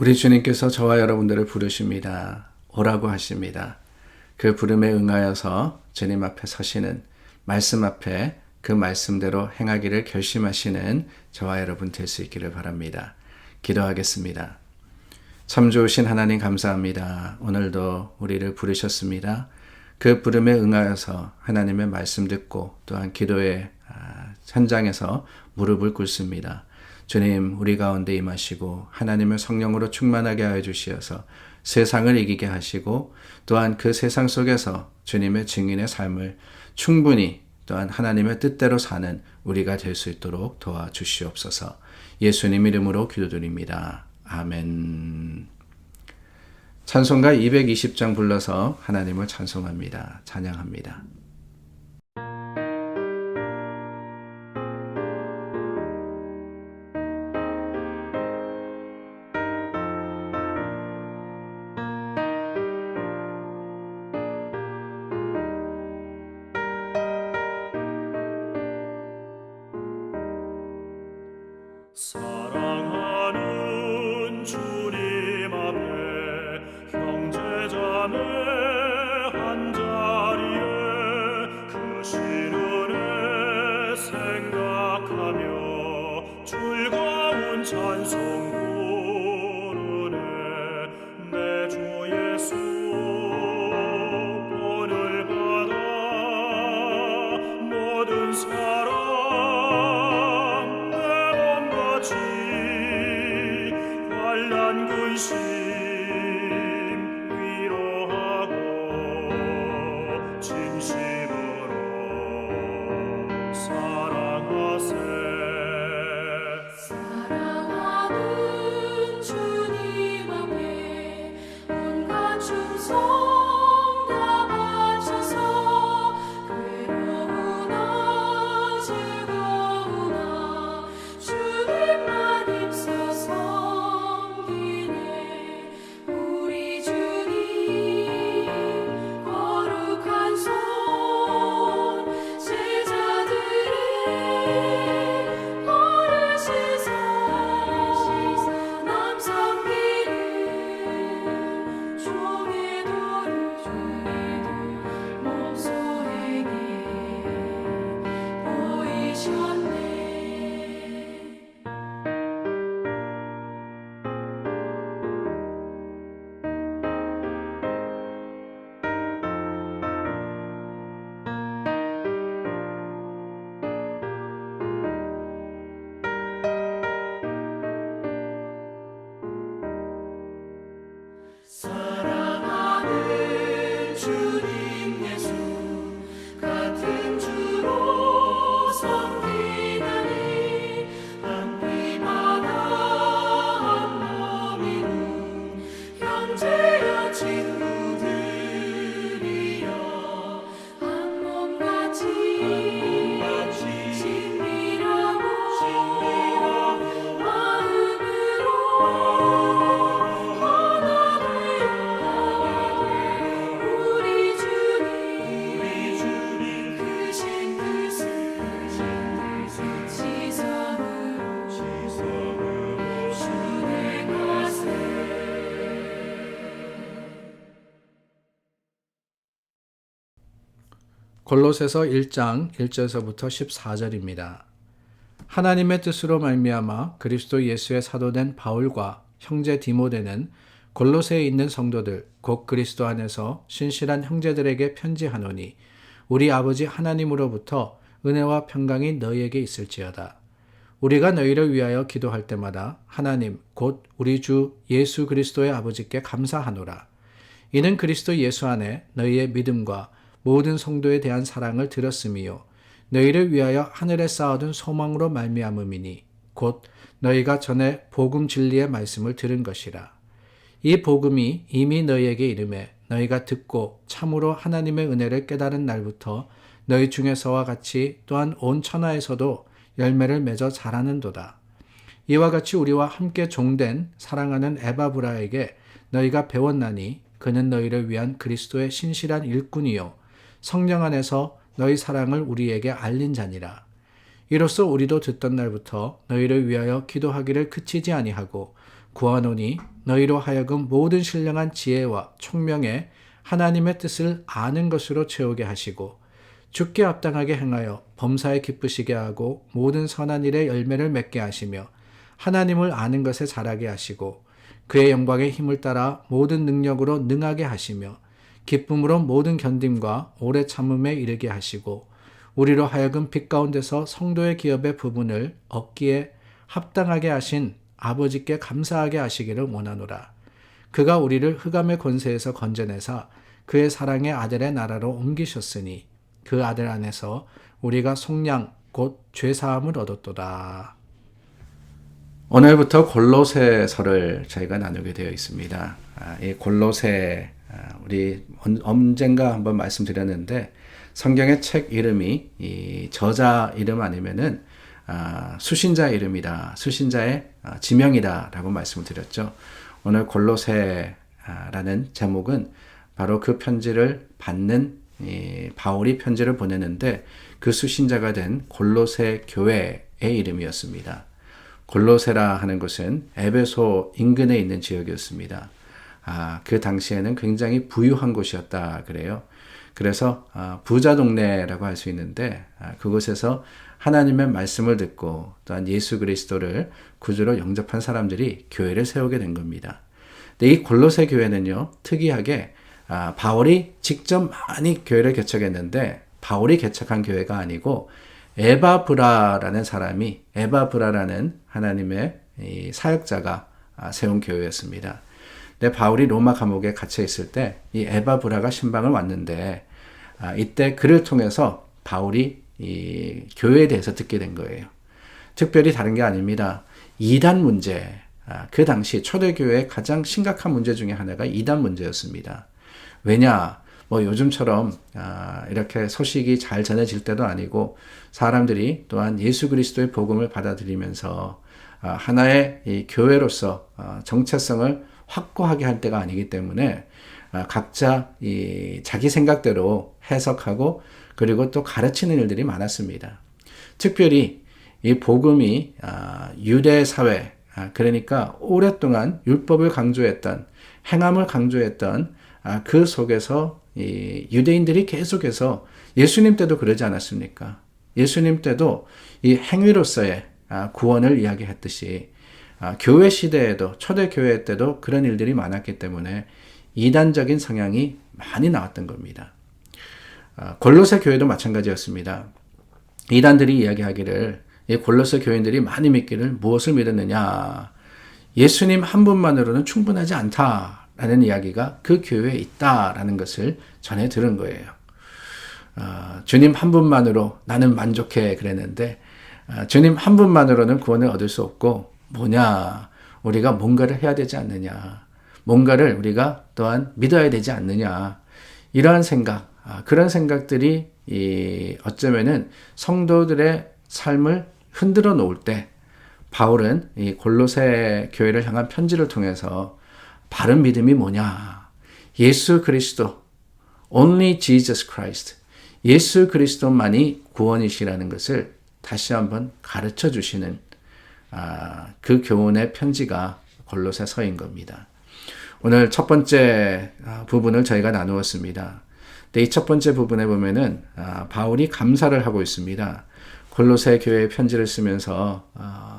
우리 주님께서 저와 여러분들을 부르십니다. 오라고 하십니다. 그 부름에 응하여서 주님 앞에 서시는, 말씀 앞에 그 말씀대로 행하기를 결심하시는 저와 여러분 될 수 있기를 바랍니다. 기도하겠습니다. 참 좋으신 하나님 감사합니다. 오늘도 우리를 부르셨습니다. 그 부름에 응하여서 하나님의 말씀 듣고 또한 기도의 현장에서 무릎을 꿇습니다. 주님, 우리 가운데 임하시고 하나님의 성령으로 충만하게 하여 주시어서 세상을 이기게 하시고 또한 그 세상 속에서 주님의 증인의 삶을 충분히 또한 하나님의 뜻대로 사는 우리가 될 수 있도록 도와주시옵소서. 예수님 이름으로 기도드립니다. 아멘. 찬송가 220장 불러서 하나님을 찬송합니다. 찬양합니다. 사랑하는 주님 앞에 형제자매 한자리에 그 신은혜 생각하며 즐거운 찬송 부르네. 내 주 예수 본을 받아 모든 사랑 환난 근심 위로하고 진심으로 사랑하세. 사랑하는 주님 앞에 온갖 충성 다 바쳐서 괴로우나 즐거우나 주님만 힘써서 우리 주님 거룩한 손 제자들의 버르시사 남 섬기는 종의 도를 몸소에게 보이셨네. 사랑하는 주님 예수 같은 주로 섬기나니 한 피마다 한 몸이루 형제여 친구들이여 한 몸같이 친밀하고 마음으로 우리 주님 크신 뜻을 지성으로 준행하세. 골로새서 1장 1절서부터 14절입니다. 하나님의 뜻으로 말미암아 그리스도 예수의 사도된 바울과 형제 디모데는 골로새에 있는 성도들 곧 그리스도 안에서 신실한 형제들에게 편지하노니 우리 아버지 하나님으로부터 은혜와 평강이 너희에게 있을지어다. 우리가 너희를 위하여 기도할 때마다 하나님 곧 우리 주 예수 그리스도의 아버지께 감사하노라. 이는 그리스도 예수 안에 너희의 믿음과 모든 성도에 대한 사랑을 들었음이요 너희를 위하여 하늘에 쌓아둔 소망으로 말미암음이니 곧 너희가 전에 복음 진리의 말씀을 들은 것이라. 이 복음이 이미 너희에게 이름에 너희가 듣고 참으로 하나님의 은혜를 깨달은 날부터 너희 중에서와 같이 또한 온 천하에서도 열매를 맺어 자라는도다. 이와 같이 우리와 함께 종된 사랑하는 에바브라에게 너희가 배웠나니 그는 너희를 위한 그리스도의 신실한 일꾼이요 성령 안에서 너희 사랑을 우리에게 알린 자니라. 이로써 우리도 듣던 날부터 너희를 위하여 기도하기를 그치지 아니하고 구하노니 너희로 하여금 모든 신령한 지혜와 총명에 하나님의 뜻을 아는 것으로 채우게 하시고 주께 합당하게 행하여 범사에 기쁘시게 하고 모든 선한 일에 열매를 맺게 하시며 하나님을 아는 것에 자라게 하시고 그의 영광의 힘을 따라 모든 능력으로 능하게 하시며 기쁨으로 모든 견딤과 오래 참음에 이르게 하시고 우리로 하여금 빛 가운데서 성도의 기업의 부분을 얻기에 합당하게 하신 아버지께 감사하게 하시기를 원하노라. 그가 우리를 흑암의 권세에서 건져내사 그의 사랑의 아들의 나라로 옮기셨으니 그 아들 안에서 우리가 속량 곧 죄사함을 얻었도다. 오늘부터 골로새서를 저희가 나누게 되어 있습니다. 이 골로새 우리 언젠가 한번 말씀드렸는데 성경의 책 이름이 이 저자 이름 아니면은 수신자 이름이다. 수신자의 지명이다라고 말씀을 드렸죠. 오늘 골로새라는 제목은 바로 그 편지를 받는 바울이 편지를 보내는데 그 수신자가 된 골로새 교회의 이름이었습니다. 골로새라 하는 것은 에베소 인근에 있는 지역이었습니다. 그 당시에는 굉장히 부유한 곳이었다 그래요. 그래서 부자 동네라고 할 수 있는데 그곳에서 하나님의 말씀을 듣고 또한 예수 그리스도를 구주로 영접한 사람들이 교회를 세우게 된 겁니다. 근데 이 골로새 교회는요, 특이하게 바울이 직접 많이 교회를 개척했는데 바울이 개척한 교회가 아니고 에바브라라는 사람이 에바브라라는 하나님의 이 사역자가 세운 교회였습니다. 근데 바울이 로마 감옥에 갇혀 있을 때 이 에바브라가 신방을 왔는데 이때 그를 통해서 바울이 이 교회에 대해서 듣게 된 거예요. 특별히 다른 게 아닙니다. 이단 문제, 그 당시 초대교회의 가장 심각한 문제 중에 하나가 이단 문제였습니다. 왜냐? 뭐 요즘처럼 이렇게 소식이 잘 전해질 때도 아니고 사람들이 또한 예수 그리스도의 복음을 받아들이면서 하나의 이 교회로서 정체성을 확고하게 할 때가 아니기 때문에 각자 이 자기 생각대로 해석하고 그리고 또 가르치는 일들이 많았습니다. 특별히 이 복음이 유대 사회, 그러니까 오랫동안 율법을 강조했던 행함을 강조했던 그 속에서 이 유대인들이 계속해서 예수님 때도 그러지 않았습니까? 예수님 때도 이 행위로서의 구원을 이야기했듯이 교회 시대에도 초대교회 때도 그런 일들이 많았기 때문에 이단적인 성향이 많이 나왔던 겁니다. 골로새 교회도 마찬가지였습니다. 이단들이 이야기하기를 이 골로새 교인들이 많이 믿기를 무엇을 믿었느냐? 예수님 한 분만으로는 충분하지 않다라는 이야기가 그 교회에 있다라는 것을 전해 들은 거예요. 주님 한 분만으로 나는 만족해 그랬는데 주님 한 분만으로는 구원을 얻을 수 없고 뭐냐? 우리가 뭔가를 해야 되지 않느냐? 뭔가를 우리가 또한 믿어야 되지 않느냐? 이러한 생각, 그런 생각들이 어쩌면은 성도들의 삶을 흔들어 놓을 때 바울은 이 골로새 교회를 향한 편지를 통해서 바른 믿음이 뭐냐? 예수 그리스도, only Jesus Christ, 예수 그리스도만이 구원이시라는 것을 다시 한번 가르쳐 주시는 그 교훈의 편지가 골로새서인 겁니다. 오늘 첫 번째 부분을 저희가 나누었습니다. 근데 이 첫 번째 부분에 보면은 바울이 감사를 하고 있습니다. 골로새 교회에 편지를 쓰면서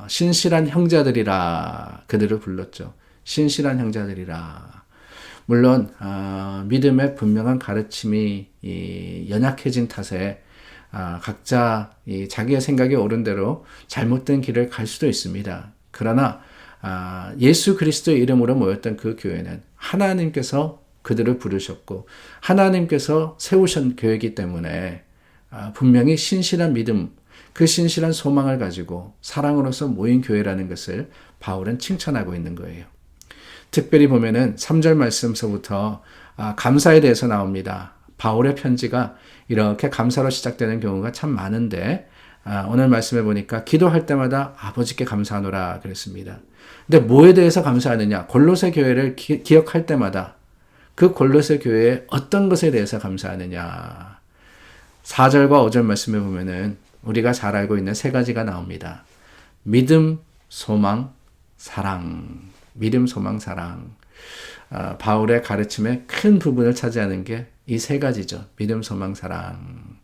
신실한 형제들이라 그들을 불렀죠. 신실한 형제들이라. 물론 믿음의 분명한 가르침이 연약해진 탓에 각자 자기의 생각이 옳은 대로 잘못된 길을 갈 수도 있습니다. 그러나 예수 그리스도의 이름으로 모였던 그 교회는 하나님께서 그들을 부르셨고 하나님께서 세우신 교회이기 때문에 분명히 신실한 믿음, 그 신실한 소망을 가지고 사랑으로서 모인 교회라는 것을 바울은 칭찬하고 있는 거예요. 특별히 보면은 3절 말씀서부터 감사에 대해서 나옵니다. 바울의 편지가 이렇게 감사로 시작되는 경우가 참 많은데 오늘 말씀해 보니까 기도할 때마다 아버지께 감사하노라 그랬습니다. 근데 뭐에 대해서 감사하느냐? 골로새 교회를 기억할 때마다 그 골로새 교회의 어떤 것에 대해서 감사하느냐? 4절과 5절 말씀해 보면은 우리가 잘 알고 있는 세 가지가 나옵니다. 믿음, 소망, 사랑. 믿음, 소망, 사랑. 바울의 가르침의 큰 부분을 차지하는 게 이 세 가지죠. 믿음, 소망, 사랑.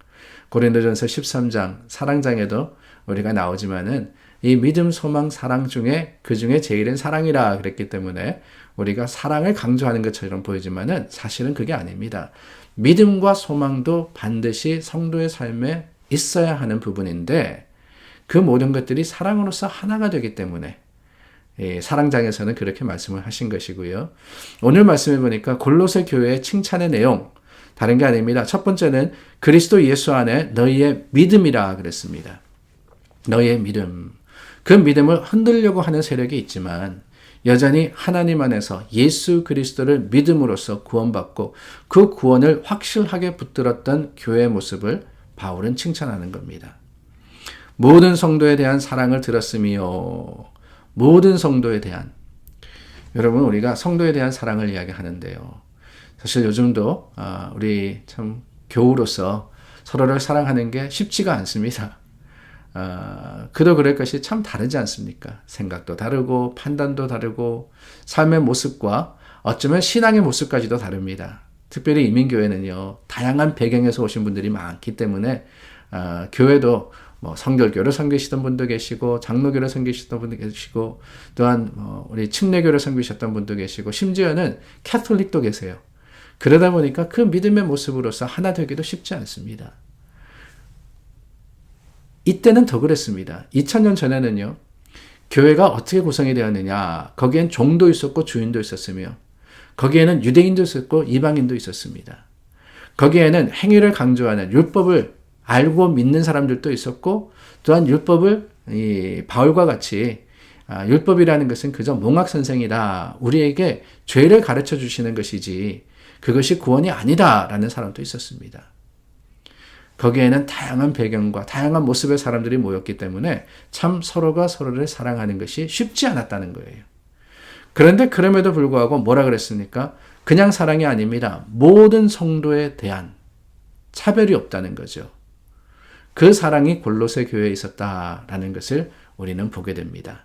고린도전서 13장 사랑장에도 우리가 나오지만은 이 믿음, 소망, 사랑 중에 그 중에 제일은 사랑이라 그랬기 때문에 우리가 사랑을 강조하는 것처럼 보이지만은 사실은 그게 아닙니다. 믿음과 소망도 반드시 성도의 삶에 있어야 하는 부분인데 그 모든 것들이 사랑으로서 하나가 되기 때문에 사랑장에서는 그렇게 말씀을 하신 것이고요. 오늘 말씀해 보니까 골로새 교회의 칭찬의 내용 다른 게 아닙니다. 첫 번째는 그리스도 예수 안에 너희의 믿음이라 그랬습니다. 너희의 믿음. 그 믿음을 흔들려고 하는 세력이 있지만 여전히 하나님 안에서 예수 그리스도를 믿음으로써 구원받고 그 구원을 확실하게 붙들었던 교회의 모습을 바울은 칭찬하는 겁니다. 모든 성도에 대한 사랑을 들었으며 모든 성도에 대한 여러분 우리가 성도에 대한 사랑을 이야기하는데요. 사실 요즘도 우리 참 교우로서 서로를 사랑하는 게 쉽지가 않습니다. 그도 그럴 것이 참 다르지 않습니까? 생각도 다르고 판단도 다르고 삶의 모습과 어쩌면 신앙의 모습까지도 다릅니다. 특별히 이민교회는요. 다양한 배경에서 오신 분들이 많기 때문에 교회도 뭐 성결교를 섬기시던 분도 계시고 장로교를 섬기시던 분도 계시고 또한 우리 침례교를 섬기셨던 분도 계시고 심지어는 캐톨릭도 계세요. 그러다 보니까 그 믿음의 모습으로서 하나 되기도 쉽지 않습니다. 이때는 더 그랬습니다. 2000년 전에는요. 교회가 어떻게 구성이 되었느냐. 거기엔 종도 있었고 주인도 있었으며 거기에는 유대인도 있었고 이방인도 있었습니다. 거기에는 행위를 강조하는 율법을 알고 믿는 사람들도 있었고 또한 율법을 바울과 같이 율법이라는 것은 그저 몽학선생이다. 우리에게 죄를 가르쳐 주시는 것이지 그것이 구원이 아니다라는 사람도 있었습니다. 거기에는 다양한 배경과 다양한 모습의 사람들이 모였기 때문에 참 서로가 서로를 사랑하는 것이 쉽지 않았다는 거예요. 그런데 그럼에도 불구하고 뭐라 그랬습니까? 그냥 사랑이 아닙니다. 모든 성도에 대한 차별이 없다는 거죠. 그 사랑이 골로새 교회에 있었다라는 것을 우리는 보게 됩니다.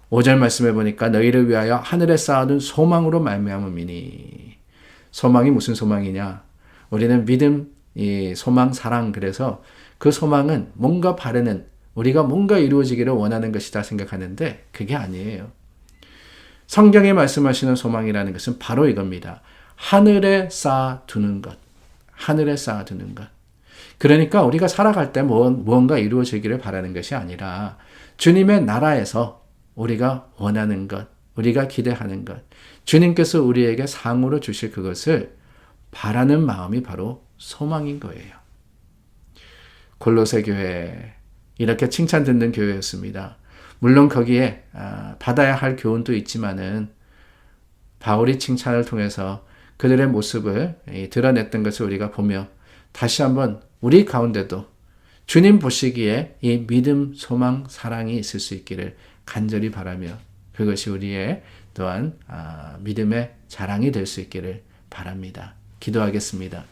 5절 말씀해 보니까 너희를 위하여 하늘에 쌓아둔 소망으로 말미암음이니 소망이 무슨 소망이냐? 우리는 믿음, 소망, 사랑 그래서 그 소망은 뭔가 바르는 우리가 뭔가 이루어지기를 원하는 것이다 생각하는데 그게 아니에요. 성경에 말씀하시는 소망이라는 것은 바로 이겁니다. 하늘에 쌓아두는 것. 하늘에 쌓아두는 것. 그러니까 우리가 살아갈 때 무언가 이루어지기를 바라는 것이 아니라 주님의 나라에서 우리가 원하는 것, 우리가 기대하는 것, 주님께서 우리에게 상으로 주실 그것을 바라는 마음이 바로 소망인 거예요. 골로새 교회, 이렇게 칭찬 듣는 교회였습니다. 물론 거기에 받아야 할 교훈도 있지만은 바울이 칭찬을 통해서 그들의 모습을 드러냈던 것을 우리가 보며 다시 한번 우리 가운데도 주님 보시기에 이 믿음, 소망, 사랑이 있을 수 있기를 간절히 바라며 그것이 우리의 또한 믿음의 자랑이 될 수 있기를 바랍니다. 기도하겠습니다.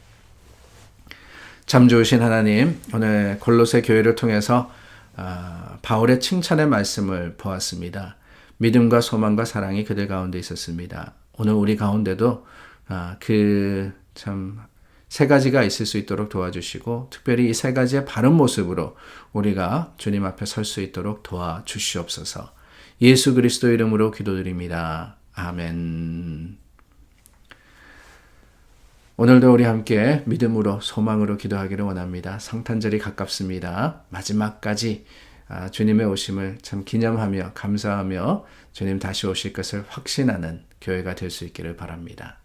참 좋으신 하나님, 오늘 골로새 교회를 통해서 바울의 칭찬의 말씀을 보았습니다. 믿음과 소망과 사랑이 그들 가운데 있었습니다. 오늘 우리 가운데도 그 참 세 가지가 있을 수 있도록 도와주시고 특별히 이 세 가지의 바른 모습으로 우리가 주님 앞에 설 수 있도록 도와주시옵소서. 예수 그리스도 이름으로 기도드립니다. 아멘. 오늘도 우리 함께 믿음으로 소망으로 기도하기를 원합니다. 성탄절이 가깝습니다. 마지막까지 주님의 오심을 참 기념하며 감사하며 주님 다시 오실 것을 확신하는 교회가 될 수 있기를 바랍니다.